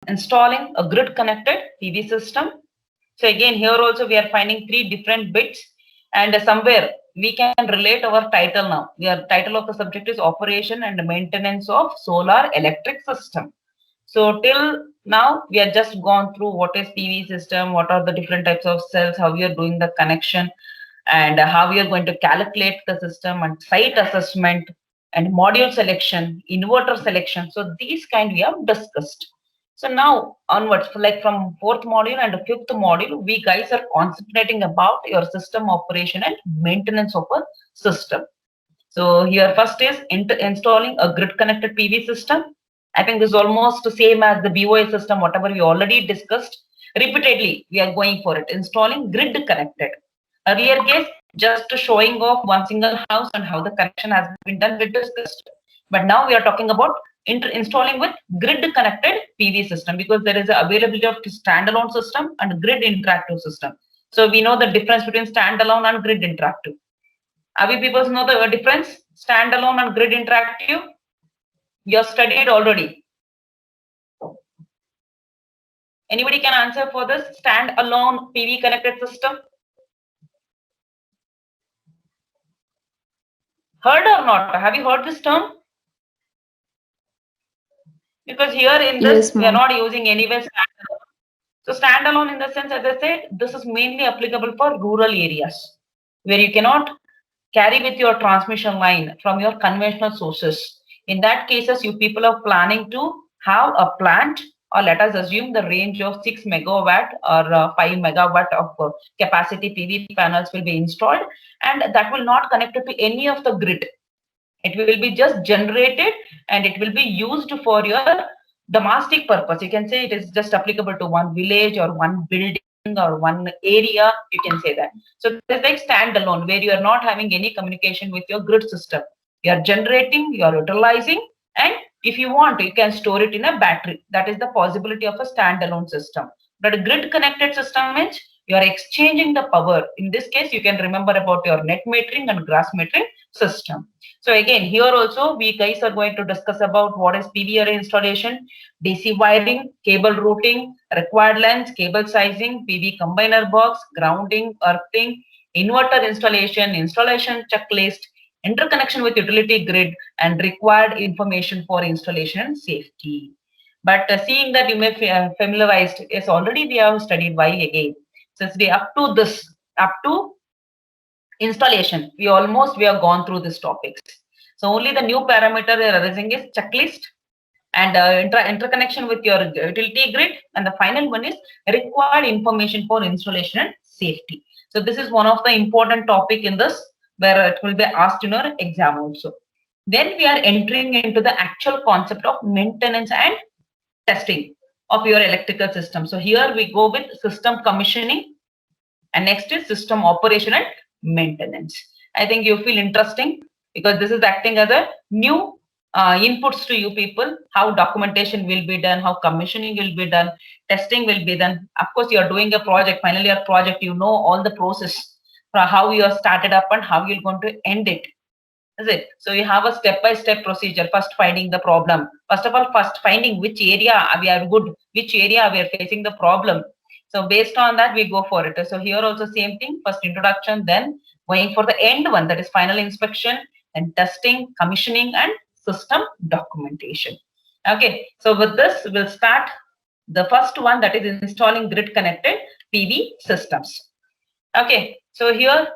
installing a grid connected PV system. So again, here also we are finding three different bits, and somewhere we can relate our title now. Your title of the subject is operation and maintenance of solar electric system. So till now we have just gone through what is PV system, what are the different types of cells, how we are doing the connection, and how we are going to calculate the system, and site assessment, and module selection, inverter selection. So these kind we have discussed. So now onwards, like from fourth module and fifth module, we guys are concentrating about your system operation and maintenance of a system. So here first is installing a grid connected PV system. I think this is almost the same as the BOA system, whatever we already discussed. Repeatedly, we are going for it. Installing grid connected. Earlier case, just showing off one single house and how the connection has been done, we discussed. But now we are talking about installing with grid connected PV system, because there is a availability of standalone system and grid interactive system. So we know the difference between standalone and grid interactive. Are we people know the difference? Standalone and grid interactive? You have studied already. Anybody can answer for this standalone PV connected system? Heard or not? Have you heard this term? Because here in this, Yes, we are ma'am. not using anywhere standalone. So standalone in the sense, as I said, this is mainly applicable for rural areas where you cannot carry with your transmission line from your conventional sources. In that cases, you people are planning to have a plant, or let us assume the range of 6 megawatt or 5 megawatt of capacity PV panels will be installed, and that will not connect to any of the grid. It will be just generated and it will be used for your domestic purpose. You can say it is just applicable to one village or one building or one area. You can say that. So that is like standalone, where you are not having any communication with your grid system. You are generating, you are utilizing, and if you want, you can store it in a battery. That is the possibility of a standalone system. But a grid connected system means you are exchanging the power. In this case, you can remember about your net metering and gross metering system. So again, here also we guys are going to discuss about what is PV array installation, DC wiring, cable routing, required lengths, cable sizing, PV combiner box, grounding, earthing, inverter installation, installation checklist, interconnection with utility grid, and required information for installation and safety. But seeing that you may familiarized, yes, already we have studied. Why again? Since we up to this, up to installation, we have gone through these topics. So only the new parameter we are raising is checklist and interconnection with your utility grid, and the final one is required information for installation and safety. So this is one of the important topic in this, where it will be asked in your exam also. Then we are entering into the actual concept of maintenance and testing of your electrical system. So here we go with system commissioning, and next is system operation and maintenance. I think you feel interesting because this is acting as a new inputs to you people, how documentation will be done, how commissioning will be done, testing will be done. Of course, you are doing a project, final year project, you know all the process for how you have started up and how you're going to end it. Is it? So you have a step-by-step procedure. First, finding the problem. First of all, first finding which area we are good, which area we are facing the problem. So based on that, we go for it. So here also same thing. First introduction, then going for the end one, that is final inspection, and testing, commissioning, and system documentation. Okay. So with this, we'll start the first one, that is installing grid connected PV systems. Okay. So here,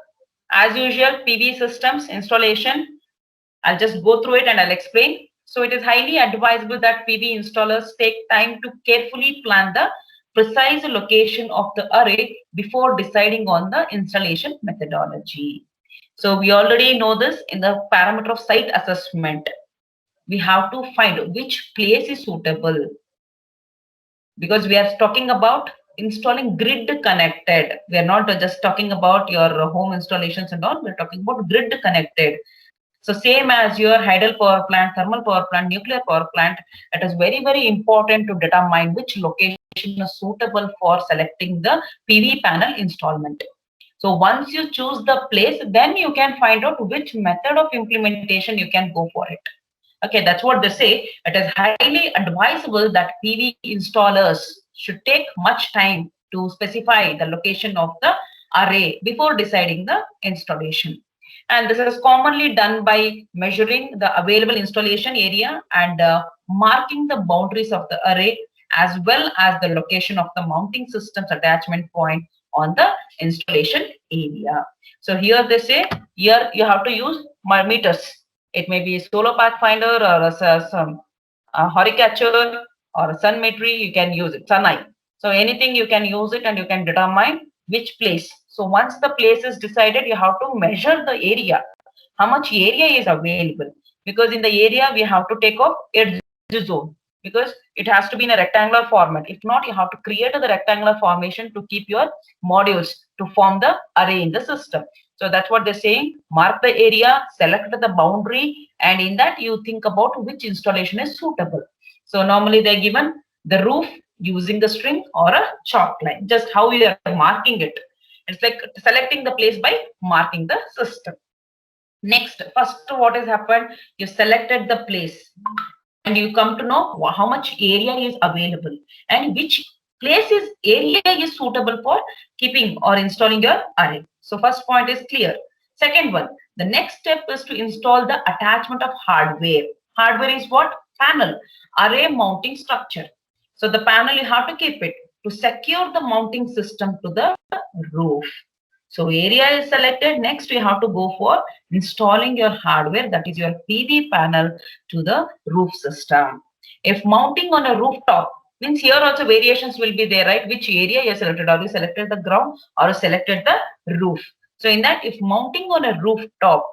as usual, PV systems installation. I'll just go through it and I'll explain. So it is highly advisable that PV installers take time to carefully plan the precise location of the array before deciding on the installation methodology. So we already know this in the parameter of site assessment. We have to find which place is suitable, because we are talking about installing grid connected. We are not just talking about your home installations and all. We're talking about grid connected. So same as your hydel power plant, thermal power plant, nuclear power plant, it is very, very important to determine which location is suitable for selecting the PV panel installment. So once you choose the place, then you can find out which method of implementation you can go for it. Okay, that's what they say. It is highly advisable that PV installers should take much time to specify the location of the array before deciding the installation. And this is commonly done by measuring the available installation area and marking the boundaries of the array as well as the location of the mounting system's attachment point on the installation area. So here they say, here you have to use meters. It may be a Solar Pathfinder or some Horicatcher or a Sun Metry, you can use it, Suneye. So anything you can use it and you can determine which place. So once the place is decided, you have to measure the area, how much area is available. Because in the area, we have to take off edge zone because it has to be in a rectangular format. If not, you have to create the rectangular formation to keep your modules to form the array in the system. So that's what they're saying. Mark the area, select the boundary, and in that you think about which installation is suitable. So normally they're given the roof using the string or a chalk line, just how you are marking it. It's like selecting the place by marking the system. Next, first what has happened, you selected the place and you come to know how much area is available and which place is area is suitable for keeping or installing your array. So first point is clear. Second one, the next step is to install the attachment of hardware. Hardware is what? Panel, array mounting structure. So the panel you have to keep it to secure the mounting system to the roof. So area is selected. Next, you have to go for installing your hardware, that is your PV panel, to the roof system. If mounting on a rooftop, means here also variations will be there, right? Which area you selected? Are you selected the ground or you selected the roof? So in that, if mounting on a rooftop,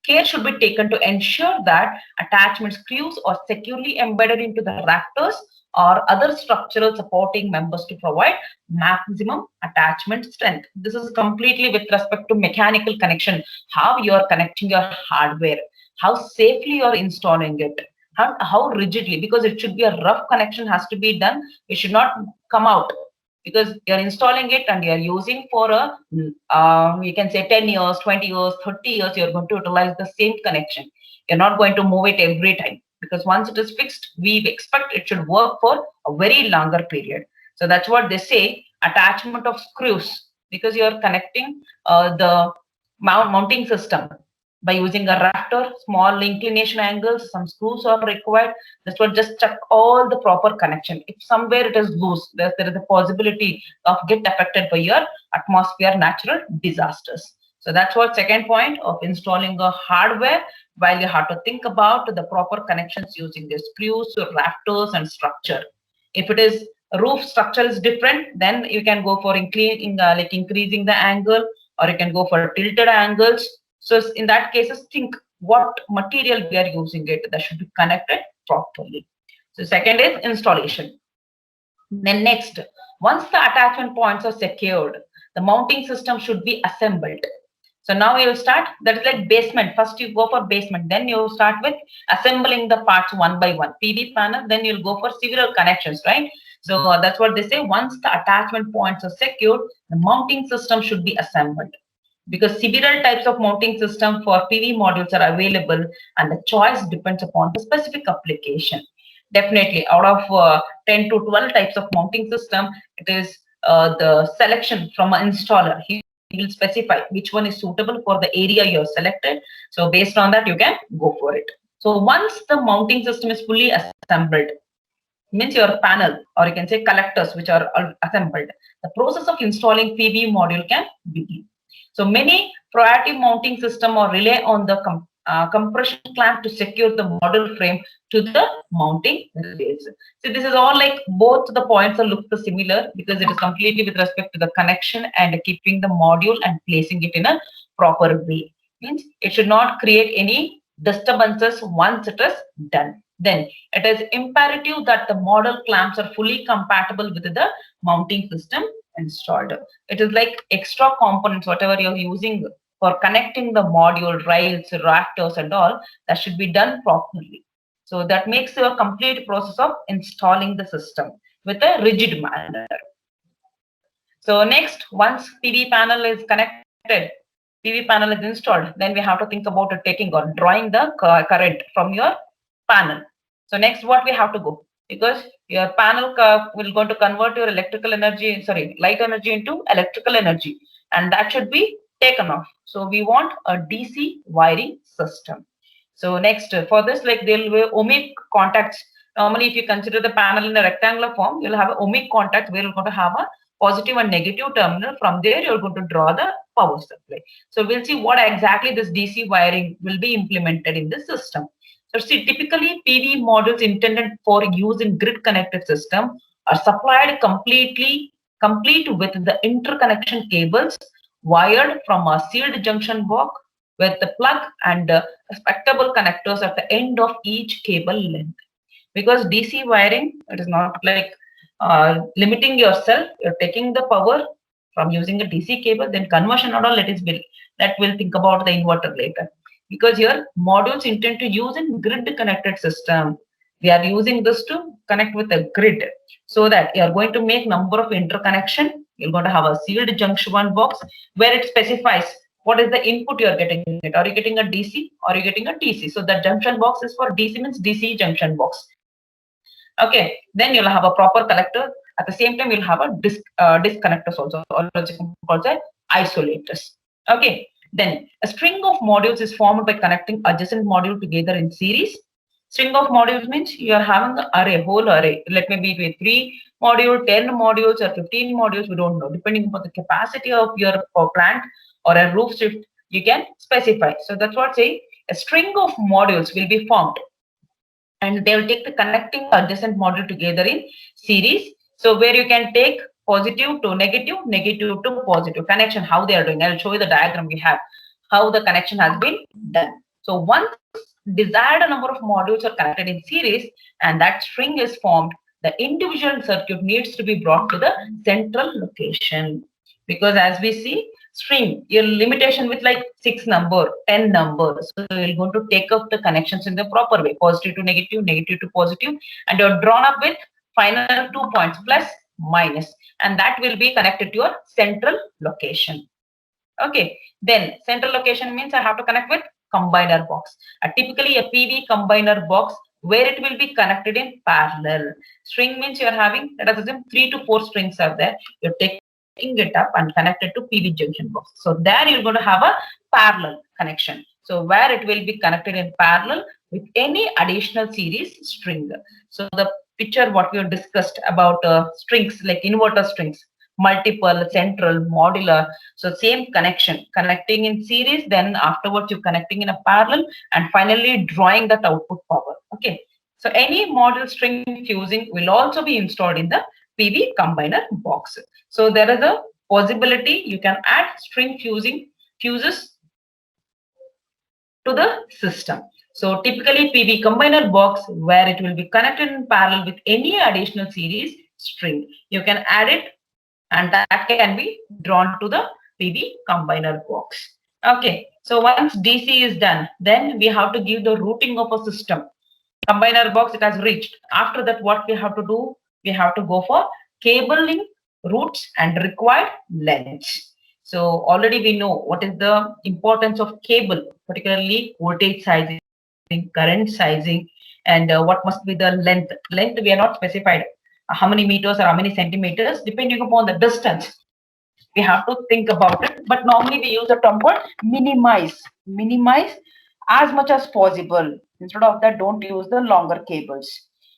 care should be taken to ensure that attachment screws are securely embedded into the rafters or other structural supporting members to provide maximum attachment strength. This is completely with respect to mechanical connection, how you are connecting your hardware, how safely you are installing it, how rigidly, because it should be a rough connection has to be done. It should not come out because you're installing it and you're using for a you can say 10 years, 20 years, 30 years, you're going to utilize the same connection. You're not going to move it every time because once it is fixed, we expect it should work for a very longer period. So that's what they say, attachment of screws, because you're connecting the mounting system by using a rafter, small inclination angles, some screws are required. This will just check all the proper connection. If somewhere it is loose, there is a possibility of get affected by your atmosphere natural disasters. So that's what second point of installing a hardware, while you have to think about the proper connections using the screws, rafters and structure. If it is roof structure is different, then you can go for increasing the angle, or you can go for tilted angles. So in that cases, think what material we are using it that should be connected properly. So second is installation. Then next, once the attachment points are secured, the mounting system should be assembled. So now you will start, that is like basement. First you go for basement, then you start with assembling the parts one by one. PV panel, then you'll go for several connections, right? So that's what they say. Once the attachment points are secured, the mounting system should be assembled, because several types of mounting system for PV modules are available and the choice depends upon the specific application. Definitely, out of 10 to 12 types of mounting system, it is the selection from an installer. He will specify which one is suitable for the area you have selected. So based on that, you can go for it. So once the mounting system is fully assembled, means your panel, or you can say collectors which are assembled, the process of installing PV module can begin. So many proactive mounting system or rely on the compression clamp to secure the module frame to the mounting rails. So this is all like both the points are look similar because it is completely with respect to the connection and keeping the module and placing it in a proper way. Means it should not create any disturbances once it is done. Then it is imperative that the model clamps are fully compatible with the mounting system installed. It is like extra components, whatever you're using for connecting the module, rails, rafters and all, that should be done properly. So that makes your complete process of installing the system with a rigid manner. So next, once PV panel is connected, PV panel is installed, then we have to think about taking or drawing the current from your panel. So next what we have to go, because your panel will going to convert your electrical energy, sorry, light energy into electrical energy, and that should be taken off. So we want a DC wiring system. So next for this, like there will be ohmic contacts. Normally, if you consider the panel in a rectangular form, you'll have an ohmic contact where you're going to have a positive and negative terminal. From there, you're going to draw the power supply. So we'll see what exactly this DC wiring will be implemented in the system. So see, typically PV modules intended for use in grid connected system are supplied complete with the interconnection cables wired from a sealed junction box with the plug and respectable connectors at the end of each cable length. Because DC wiring, it is not like limiting yourself. You're taking the power from using a DC cable, then conversion and all, that will think about the inverter later. Because your modules intend to use in grid connected system. We are using this to connect with a grid, so that you are going to make number of interconnection. You're going to have a sealed junction box where it specifies what is the input you are getting it. Are you getting a DC or are you getting a DC? So the junction box is for DC, means DC junction box. Okay, then you'll have a proper collector. At the same time, you'll have a disconnectors also, or called isolators. Okay, then a string of modules is formed by connecting adjacent module together in series. String of modules means you are having the array, whole array. Let me be with 3 module, 10 modules, or 15 modules. We don't know, depending upon the capacity of your plant or a roof shift, you can specify. So that's what say a string of modules will be formed, and they will take the connecting adjacent module together in series. So where you can take positive to negative, negative to positive connection, how they are doing. I'll show you the diagram we have, how the connection has been done. So once desired number of modules are connected in series and that string is formed, the individual circuit needs to be brought to the central location. Because as we see, string, your limitation with like 6 number, 10 numbers. So you're going to take up the connections in the proper way, positive to negative, negative to positive, and you're drawn up with final 2 points, plus, minus, and that will be connected to your central location. Okay, then central location means I have to connect with combiner box. Typically a PV combiner box where it will be connected in parallel. String means you are having, let us assume 3 to 4 strings are there. You're taking it up and connected to PV junction box. So there you're going to have a parallel connection. So where it will be connected in parallel with any additional series string. So the picture what we have discussed about strings, like inverter strings, multiple, central, modular. So same connection, connecting in series, then afterwards you're connecting in a parallel, and finally drawing that output power. Okay. So any module string fusing will also be installed in the PV combiner box. So there is a possibility you can add string fuses to the system. So typically PV combiner box where it will be connected in parallel with any additional series string. You can add it, and that can be drawn to the PV combiner box. Okay, so once DC is done, then we have to give the routing of a system. Combiner box, it has reached. After that, what we have to do? We have to go for cabling routes and required lengths. So already we know what is the importance of cable, particularly voltage sizing, current sizing, and what must be the length. Length we are not specified how many meters or how many centimeters, depending upon the distance. We have to think about it. But normally we use the term called minimize. Minimize as much as possible. Instead of that, don't use the longer cables.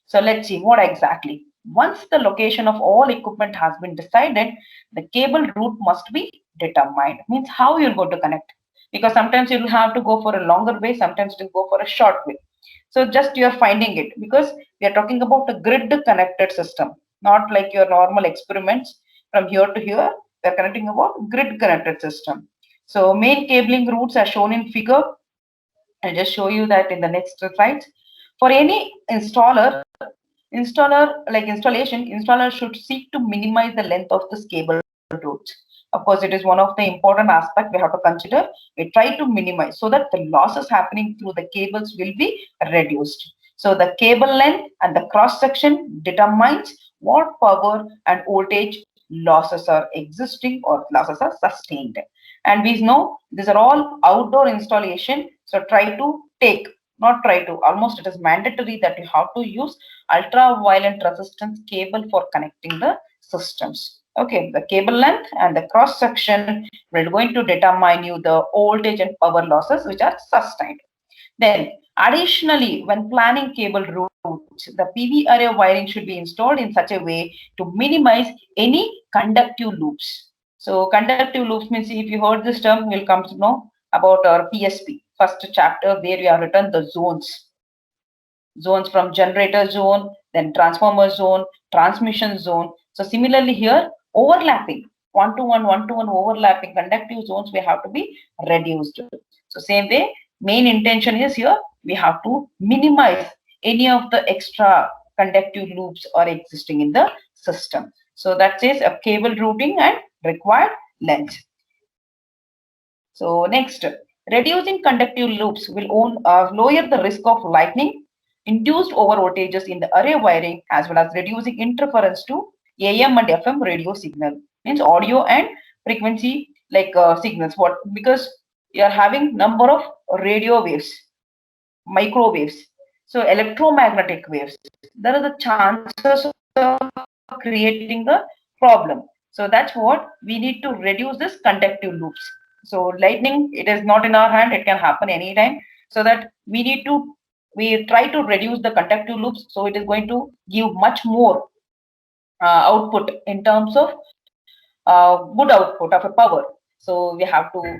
So let's see what exactly. Once the location of all equipment has been decided, the cable route must be determined. Means how you're going to connect. Because sometimes you'll have to go for a longer way, sometimes you'll go for a short way. So just you're finding it, because we are talking about a grid connected system, not like your normal experiments from here to here. We are connecting about grid connected system. So main cabling routes are shown in figure. I'll just show you that in the next slide. For any installer should seek to minimize the length of this cable routes. Of course, it is one of the important aspects we have to consider. We try to minimize so that the losses happening through the cables will be reduced. So the cable length and the cross section determines what power and voltage losses are existing or losses are sustained. And we know these are all outdoor installation. So try to take not try to, almost it is mandatory that you have to use ultraviolet resistance cable for connecting the systems. Okay, the cable length and the cross section will going to determine you the voltage and power losses which are sustained. Then additionally, when planning cable routes, the PV array wiring should be installed in such a way to minimize any conductive loops. So conductive loops means, if you heard this term, you'll come to know about our PSP, first chapter, where we have written the zones from generator zone, then transformer zone, transmission zone. So similarly here, overlapping, one to one overlapping conductive zones we have to be reduced. So same way, main intention is here, we have to minimize any of the extra conductive loops are existing in the system. So that is a cable routing and required length. So next, reducing conductive loops will lower the risk of lightning induced over voltages in the array wiring, as well as reducing interference to AM and FM radio signal, means audio and frequency like signals. What? Because you are having number of radio waves, microwaves, so electromagnetic waves. There are the chances of creating the problem. So that's what we need to reduce this conductive loops. So lightning, it is not in our hand, it can happen anytime. So that we try to reduce the conductive loops, so it is going to give much more output in terms of good output of a power. So we have to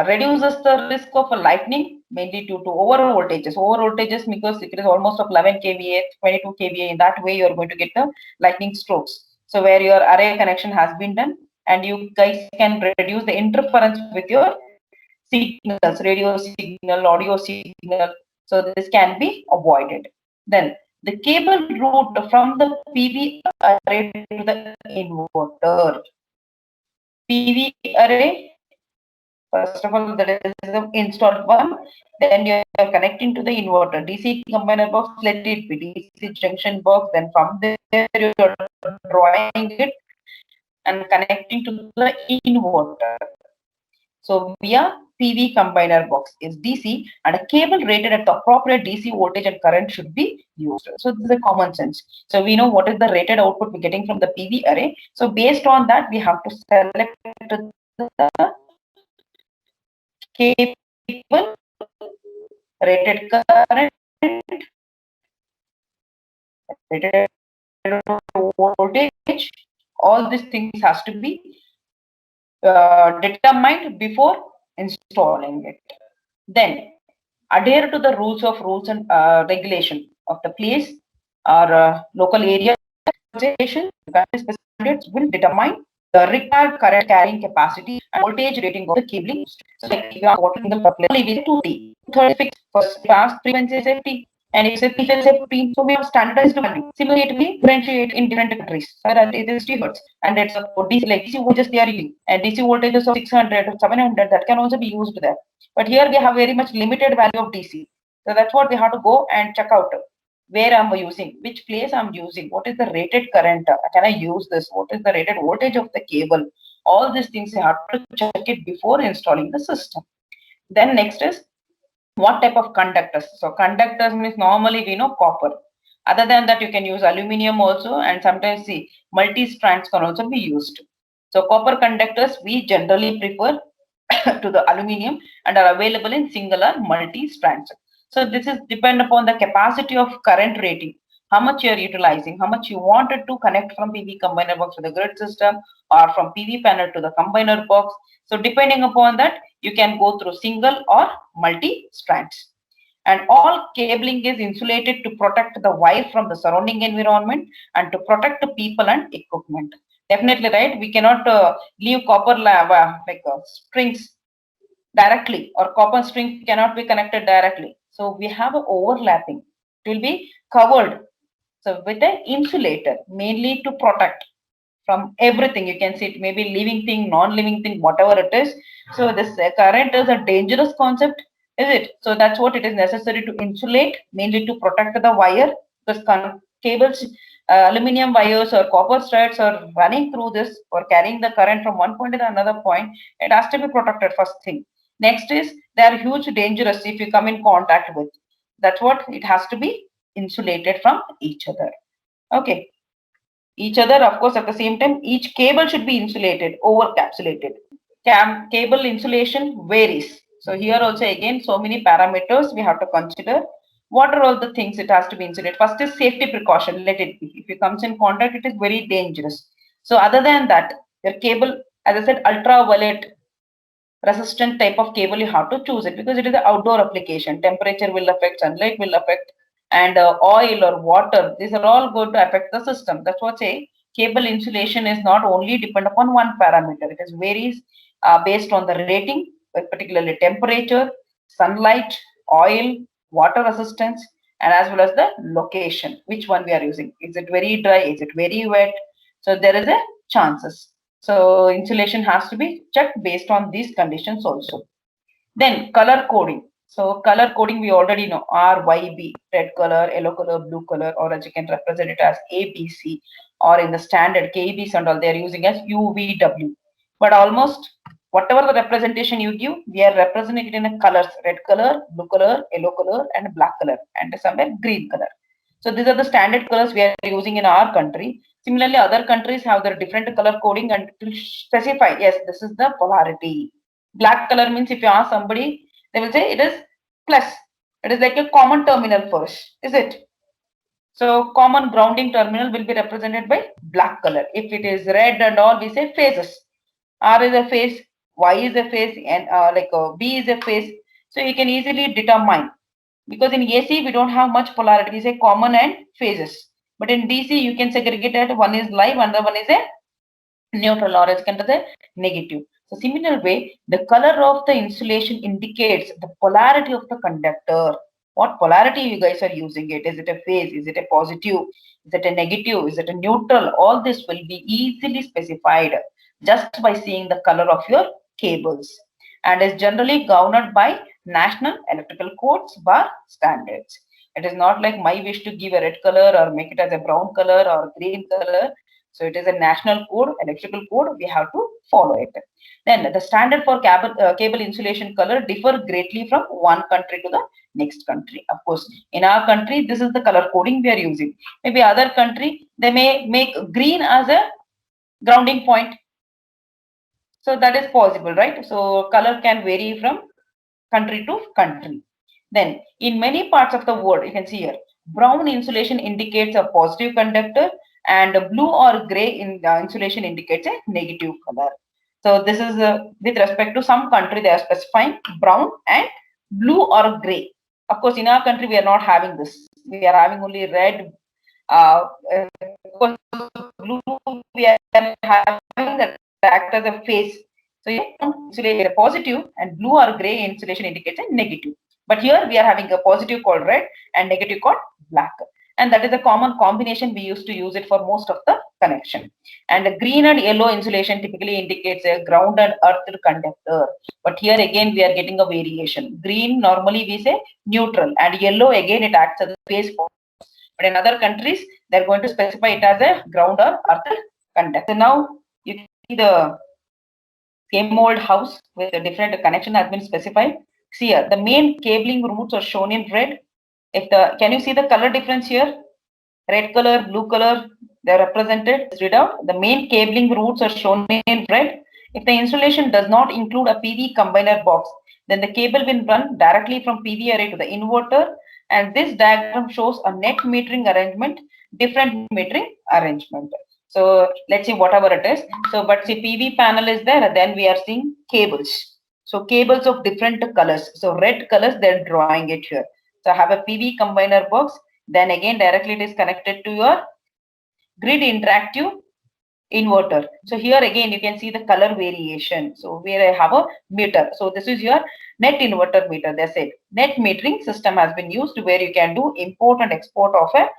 reduces the risk of a lightning, mainly due to over voltages. Over voltages because it is almost of 11 kVA, 22 kVA. In that way, you are going to get the lightning strokes. So where your array connection has been done, and you guys can reduce the interference with your signals, radio signal, audio signal. So this can be avoided. Then the cable route from the PV array to the inverter. PV array, first of all, that is the installed one. Then you are connecting to the inverter. DC combiner box, let it be DC junction box. Then from there you are drawing it and connecting to the inverter. So via PV combiner box is DC, and a cable rated at the appropriate DC voltage and current should be used. So this is a common sense. So we know what is the rated output we're getting from the PV array. So based on that, we have to select the cable, rated current, rated voltage. All these things has to be determined before installing it. Then adhere to the rules and regulation of the place or local area. Standards will determine the required current carrying capacity and voltage rating of the cabling. So like if you are watering the supply, leave it to 230 for fast frequency safety. And if it's safety, so we have standardized value. Similarly, it will differentiate in different countries. Whereas it is 60 hertz, and it's a DC, like DC voltages they are using, and DC voltages of 600 or 700 that can also be used there. But here we have very much limited value of DC. So that's what we have to go and check out. Where am I using, which place I'm using, what is the rated current, can I use this, what is the rated voltage of the cable. All these things you have to check it before installing the system. Then next is what type of conductors. So conductors means normally we know copper. Other than that, you can use aluminum also, and sometimes see multi-strands can also be used. So copper conductors we generally prefer to the aluminum and are available in single or multi-strands. So this is depend upon the capacity of current rating, how much you are utilizing, how much you wanted to connect from PV combiner box to the grid system or from PV panel to the combiner box. So depending upon that, you can go through single or multi-strands. And all cabling is insulated to protect the wire from the surrounding environment and to protect the people and equipment. Definitely, right? We cannot leave copper strings directly, or copper string cannot be connected directly. So we have an overlapping. It will be covered. So with an insulator, mainly to protect from everything. You can see it may be living thing, non-living thing, whatever it is. So this current is a dangerous concept, is it? So that's what it is necessary to insulate, mainly to protect the wire, because cables, aluminum wires or copper threads are running through this or carrying the current from one point to another point. It has to be protected, first thing. Next is they are huge dangerous if you come in contact with. That's what it has to be insulated from each other. Okay. Each other, of course, at the same time, each cable should be insulated, over capsulated. Cable insulation varies. So here also again, so many parameters we have to consider. What are all the things it has to be insulated? First is safety precaution. Let it be. If it comes in contact, it is very dangerous. So other than that, your cable, as I said, ultraviolet resistant type of cable, you have to choose it because it is an outdoor application. Temperature will affect, sunlight will affect, and oil or water. These are all going to affect the system. That's what say cable insulation is not only depend upon one parameter. It is varies based on the rating, particularly temperature, sunlight, oil, water resistance, and as well as the location. Which one we are using? Is it very dry? Is it very wet? So there is a chances. So insulation has to be checked based on these conditions also. Then color coding. So color coding we already know RYB, red color, yellow color, blue color, or as you can represent it as ABC, or in the standard KBs and all they are using as UVW. But almost whatever the representation you give, we are representing it in a colors: red color, blue color, yellow color, and black color, and somewhere green color. So these are the standard colors we are using in our country. Similarly, other countries have their different color coding and to specify, yes, this is the polarity. Black color means if you ask somebody, they will say it is plus. It is like a common terminal first, is it? So common grounding terminal will be represented by black color. If it is red and all, we say phases. R is a phase, Y is a phase, and B is a phase. So you can easily determine, because in AC we don't have much polarity. We say common and phases. But in DC you can segregate that one is live, another one is a neutral, or as can the negative. So similar way, the color of the insulation indicates the polarity of the conductor. What polarity you guys are using it? Is it a phase? Is it a positive? Is it a negative? Is it a neutral? All this will be easily specified just by seeing the color of your cables, and is generally governed by national electrical codes bar standards. It is not like my wish to give a red color or make it as a brown color or green color. So it is a national code, electrical code. We have to follow it. Then the standard for cable insulation color differ greatly from one country to the next country. Of course, in our country, this is the color coding we are using. Maybe other country, they may make green as a grounding point. So that is possible, right? So color can vary from country to country. Then in many parts of the world, you can see here, brown insulation indicates a positive conductor, and blue or gray in insulation indicates a negative color. So this is with respect to some country, they are specifying brown and blue or gray. Of course, in our country, we are not having this. We are having only red. Of course, blue we are having that act as a phase. So insulation a positive, and blue or gray insulation indicates a negative. But here we are having a positive called red and negative called black. And that is a common combination we used to use it for most of the connection. And the green and yellow insulation typically indicates a ground and earth conductor. But here again we are getting a variation. Green normally we say neutral, and yellow again it acts as a phase force. But in other countries, they're going to specify it as a ground or earth conductor. So now you can see the same old house with a different connection has been specified. See here, the main cabling routes are shown in red. If the can you see the color difference here? Red color, blue color, they are represented. Let's read out. The main cabling routes are shown in red. If the installation does not include a PV combiner box, then the cable will run directly from PV array to the inverter. And this diagram shows a net metering arrangement, different metering arrangement. So let's see whatever it is. So, but see PV panel is there, then we are seeing cables. So cables of different colors. So red colors, they're drawing it here. So I have a PV combiner box. Then again, directly it is connected to your grid interactive inverter. So here again, you can see the color variation. So where I have a meter. So this is your net inverter meter. That's it. Net metering system has been used where you can do import and export of a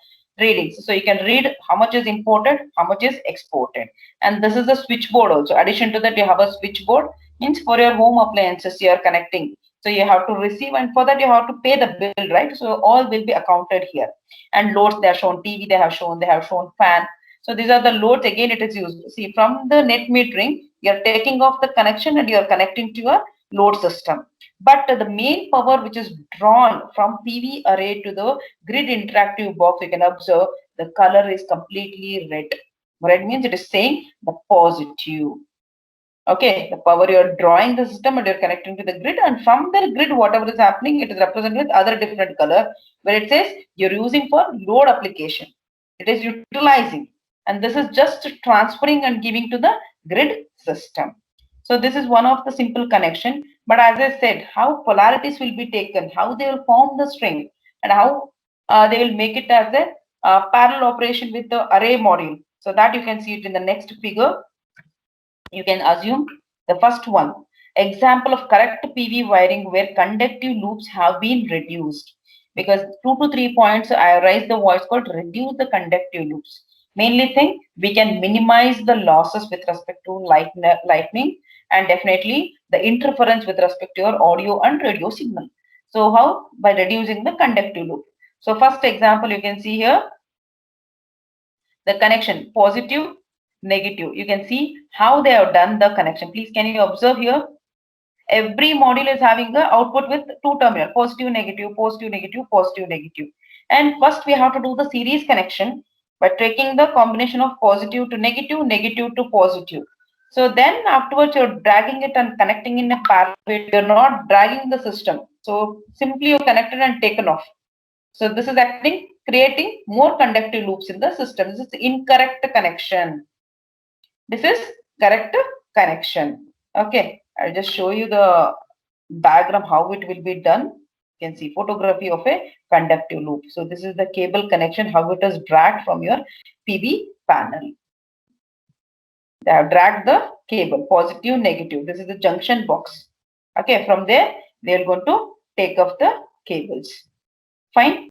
readings. So you can read how much is imported, how much is exported. And this is a switchboard also. Addition to that, you have a switchboard, means for your home appliances you are connecting. So you have to receive, and for that you have to pay the bill, right? So all will be accounted here. And loads, they are shown TV, they have shown fan. So these are the loads. Again, it is used. See, from the net metering, you are taking off the connection and you are connecting to your load system. But the main power which is drawn from PV array to the grid interactive box, you can observe the color is completely red. Red means it is saying the positive. Okay, the power you're drawing the system and you're connecting to the grid, and from the grid, whatever is happening, it is represented with other different color where it says you're using for load application. It is utilizing, and this is just transferring and giving to the grid system. So this is one of the simple connection. But as I said, how polarities will be taken, how they will form the string, and how they will make it as a parallel operation with the array module. So that you can see it in the next figure. You can assume the first one, example of correct PV wiring where conductive loops have been reduced. Because 2 to 3 points, I raised the voice called reduce the conductive loops. Mainly thing, we can minimize the losses with respect to lightning, and definitely the interference with respect to your audio and radio signal. So how? By reducing the conductive loop. So first example you can see here, the connection positive, negative. You can see how they have done the connection. Please can you observe here? Every module is having the output with two terminal, positive, negative, positive, negative, positive, negative. And first we have to do the series connection by taking the combination of positive to negative, negative to positive. So then afterwards you're dragging it and connecting in a parallel. You're not dragging the system. So simply you connected and taken off. So this is acting, creating more conductive loops in the system. This is incorrect connection. This is correct connection. Okay, I'll just show you the diagram how it will be done. You can see photography of a conductive loop. So this is the cable connection, how it is dragged from your PV panel. They have dragged the cable, positive, negative. This is the junction box. Okay, from there they are going to take off the cables. Fine.